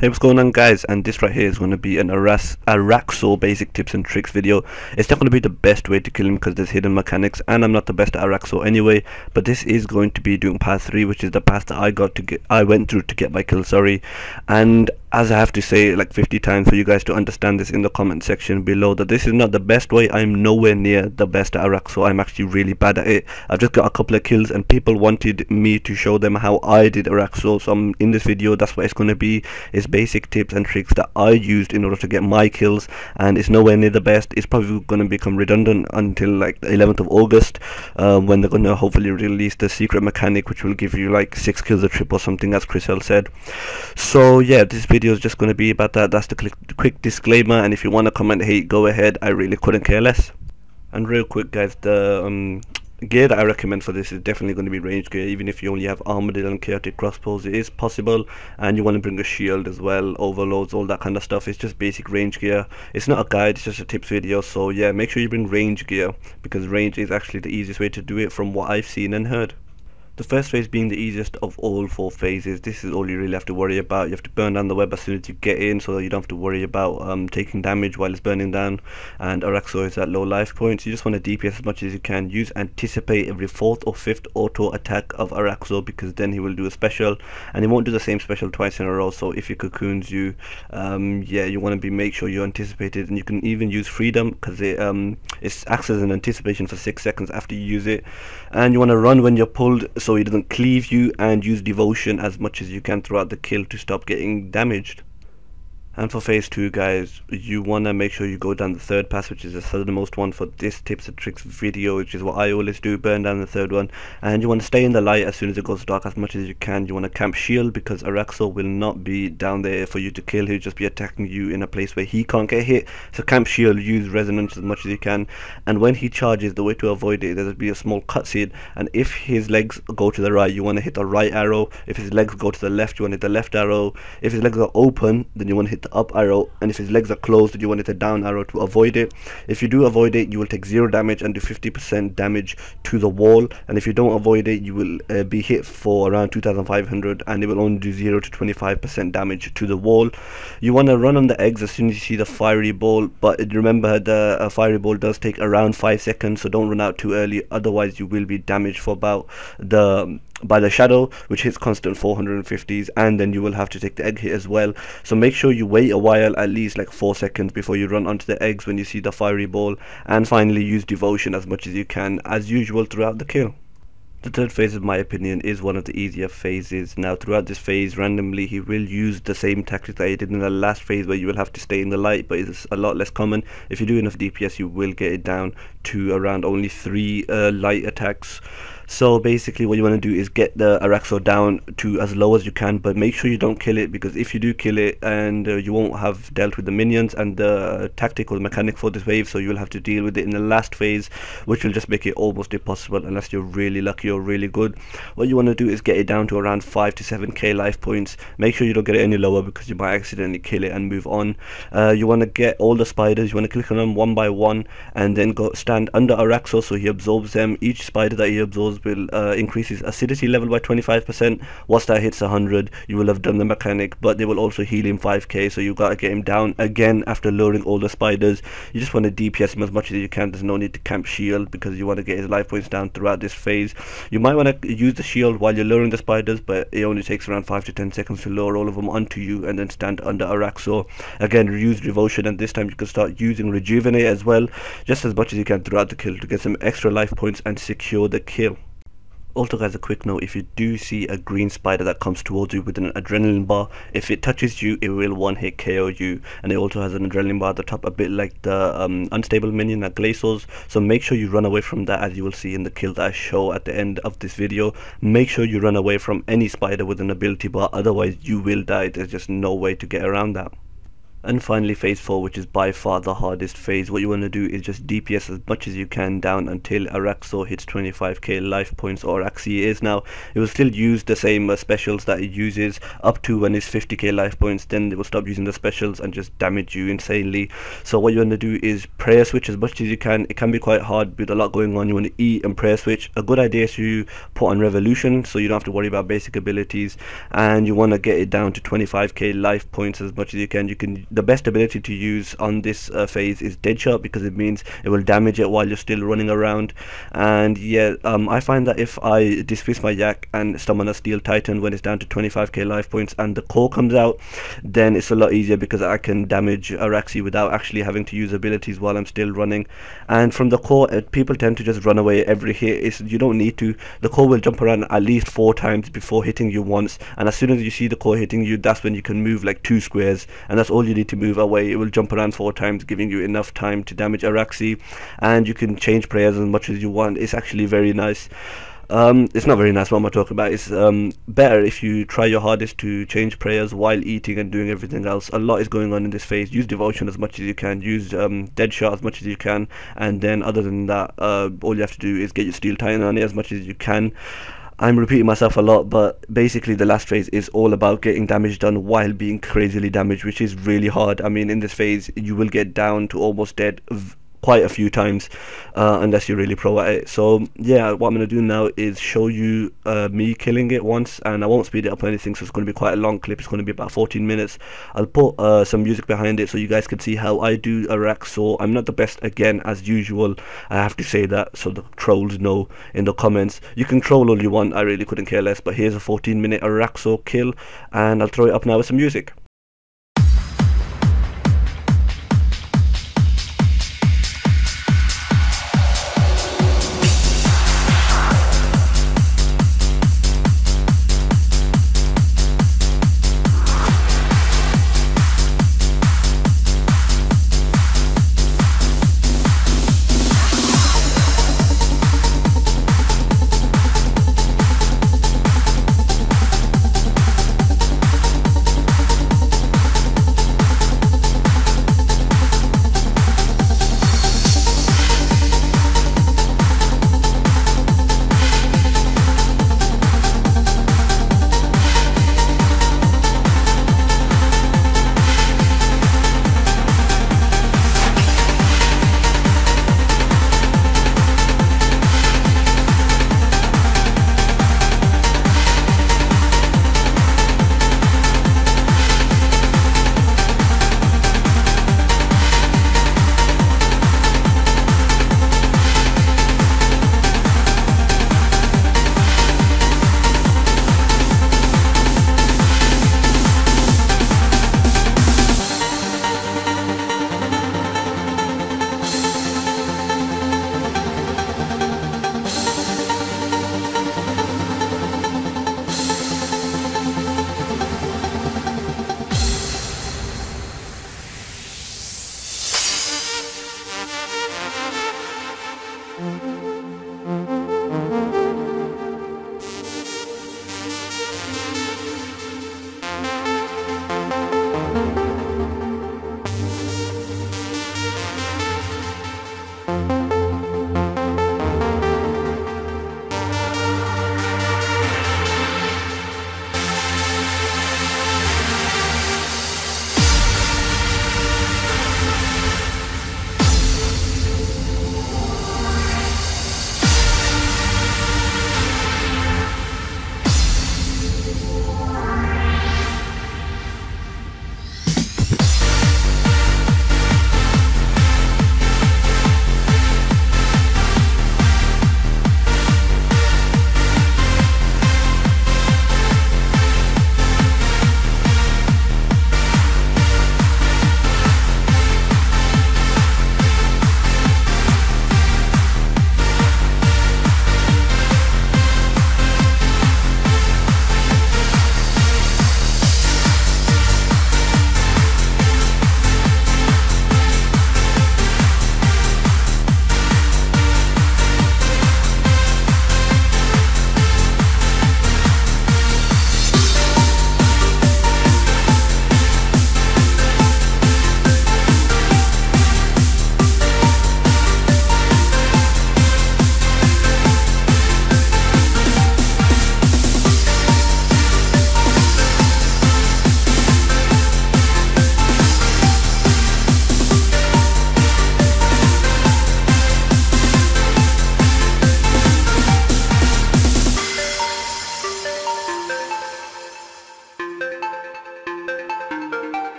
Hey, what's going on, guys? And this right here is going to be an Araxxor basic tips and tricks video. It's not going to be the best way to kill him because there's hidden mechanics, and I'm not the best at Araxxor anyway. But this is going to be doing path 3, which is the path that I went through to get my kill. Sorry, and as I have to say like 50 times for you guys to understand this in the comment section below, that this is not the best way. I'm nowhere near the best at Araxxor. I'm actually really bad at it. I've just got a couple of kills, and people wanted me to show them how I did Araxxor. So in this video, that's what it's going to be. It's basic tips and tricks that I used in order to get my kills, and it's nowhere near the best. It's probably going to become redundant until like the 11th of August, when they're going to hopefully release the secret mechanic, which will give you like 6 kills a trip or something, as Chriselle said. So yeah, this video is just going to be about that. That's the quick disclaimer, and if you want to comment hate, go ahead. I really couldn't care less. And real quick, guys, the gear that I recommend for this is definitely going to be range gear. Even if you only have armadillo and chaotic crossbows, it is possible, and you want to bring a shield as well, overloads, all that kind of stuff. It's just basic range gear. It's not a guide, it's just a tips video. So yeah, make sure you bring range gear, because range is actually the easiest way to do it from what I've seen and heard. The first phase being the easiest of all 4 phases. This is all you really have to worry about. You have to burn down the web as soon as you get in, so that you don't have to worry about taking damage while it's burning down. And Araxxor is at low life points. You just want to DPS as much as you can. Use anticipate every 4th or 5th auto attack of Araxxor, because then he will do a special, and he won't do the same special twice in a row. So if he cocoons you, yeah, you want to make sure you anticipate it. And you can even use freedom, because it acts as an anticipation for 6 seconds after you use it. And you want to run when you're pulled, so he doesn't cleave you, and use devotion as much as you can throughout the kill to stop getting damaged. And for phase 2, guys, you want to make sure you go down the 3rd pass, which is the southernmost one for this tips and tricks video, which is what I always do, burn down the 3rd one. And you want to stay in the light as soon as it goes dark as much as you can. You want to camp shield, because Araxxor will not be down there for you to kill. He'll just be attacking you in a place where he can't get hit. So camp shield, use resonance as much as you can. And when he charges, the way to avoid it, there'll be a small cutscene, and if his legs go to the right, you want to hit the right arrow. If his legs go to the left, you want to hit the left arrow. If his legs are open, then you want to hit the up arrow, and if his legs are closed, you want to hit the down arrow to avoid it. If you do avoid it, you will take 0 damage and do 50% damage to the wall, and if you don't avoid it, you will be hit for around 2500, and it will only do 0 to 25% damage to the wall. You want to run on the eggs as soon as you see the fiery ball, but remember the fiery ball does take around 5 seconds, so don't run out too early, otherwise you will be damaged for about by the shadow, which hits constant 450s, and then you will have to take the egg hit as well. So make sure you wait a while, at least like 4 seconds, before you run onto the eggs when you see the fiery ball. And finally, use devotion as much as you can, as usual, throughout the kill. The 3rd phase, in my opinion, is one of the easier phases. Now, throughout this phase, randomly, he will use the same tactics that he did in the last phase, where you will have to stay in the light, but it's a lot less common. If you do enough DPS, you will get it down to around only 3 light attacks. So basically what you want to do is get the Araxxor down to as low as you can, but make sure you don't kill it, because if you do kill it, and you won't have dealt with the minions and the tactic or the mechanic for this wave, so you'll have to deal with it in the last phase, which will just make it almost impossible unless you're really lucky or really good. What you want to do is get it down to around 5 to 7k life points. Make sure you don't get it any lower, because you might accidentally kill it and move on. You want to get all the spiders. You want to click on them one by one, and then go stand under Araxxor so he absorbs them. Each spider that he absorbs will increase his acidity level by 25%. Once that hits 100, you will have done the mechanic, but they will also heal him 5k, so you gotta get him down again after lowering all the spiders. You just want to DPS him as much as you can. There's no need to camp shield, because you want to get his life points down throughout this phase. You might want to use the shield while you're lowering the spiders, but it only takes around 5 to 10 seconds to lower all of them onto you, and then stand under Araxxor. Again, use devotion, and this time you can start using rejuvenate as well, just as much as you can throughout the kill, to get some extra life points and secure the kill. Also, guys, a quick note: if you do see a green spider that comes towards you with an adrenaline bar, if it touches you, it will 1-hit KO you, and it also has an adrenaline bar at the top, a bit like the unstable minion at Glacios. So make sure you run away from that, as you will see in the kill that I show at the end of this video. Make sure you run away from any spider with an ability bar, otherwise you will die. There's just no way to get around that. And finally, phase 4, which is by far the hardest phase. What you want to do is just DPS as much as you can down until Araxxor hits 25k life points, or actually is now. It will still use the same specials that it uses up to when it's 50k life points. Then it will stop using the specials and just damage you insanely. So what you want to do is prayer switch as much as you can. It can be quite hard with a lot going on. You want to eat and prayer switch. A good idea is to put on revolution, so you don't have to worry about basic abilities, and you want to get it down to 25k life points as much as you can. The best ability to use on this phase is Deadshot, because it means it will damage it while you're still running around. And yeah, I find that if I dismiss my yak and summon a Steel Titan when it's down to 25k life points and the core comes out, then it's a lot easier because I can damage Araxxor without actually having to use abilities while I'm still running. And from the core, people tend to just run away every hit. You don't need to. The core will jump around at least 4 times before hitting you once, and as soon as you see the core hitting you, that's when you can move like 2 squares, and that's all you need to move away. It will jump around 4 times, giving you enough time to damage Araxxor, and you can change prayers as much as you want. It's actually very nice. It's not very nice, what am I talking about? It's better if you try your hardest to change prayers while eating and doing everything else. A lot is going on in this phase. Use devotion as much as you can, use Deadshot as much as you can, and then other than that, all you have to do is get your Steel Titan on it as much as you can. I'm repeating myself a lot, but basically the last phase is all about getting damage done while being crazily damaged, which is really hard. I mean, in this phase you will get down to almost dead quite a few times unless you're really pro at it. So yeah, what I'm going to do now is show you me killing it once, and I won't speed it up or anything, so it's going to be quite a long clip. It's going to be about 14 minutes. I'll put some music behind it so you guys can see how I do Araxxor. I'm not the best, again, as usual, I have to say that, so the trolls know in the comments. You can troll all you want, I really couldn't care less, but here's a 14-minute Araxxor kill, and I'll throw it up now with some music.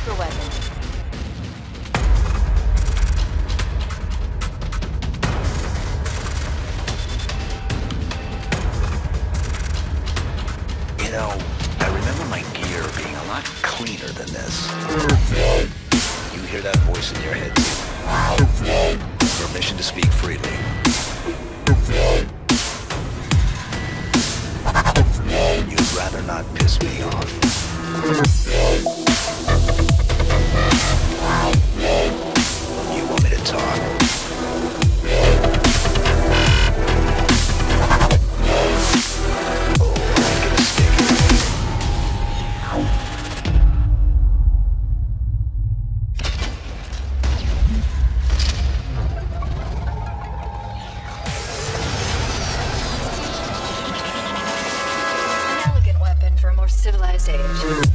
super weapon. You know, I remember my gear being a lot cleaner than this. You hear that voice in your head too. Permission to speak freely. You'd rather not piss me off. You want me to talk? Oh, I'm gonna stick it. An elegant weapon for a more civilized age.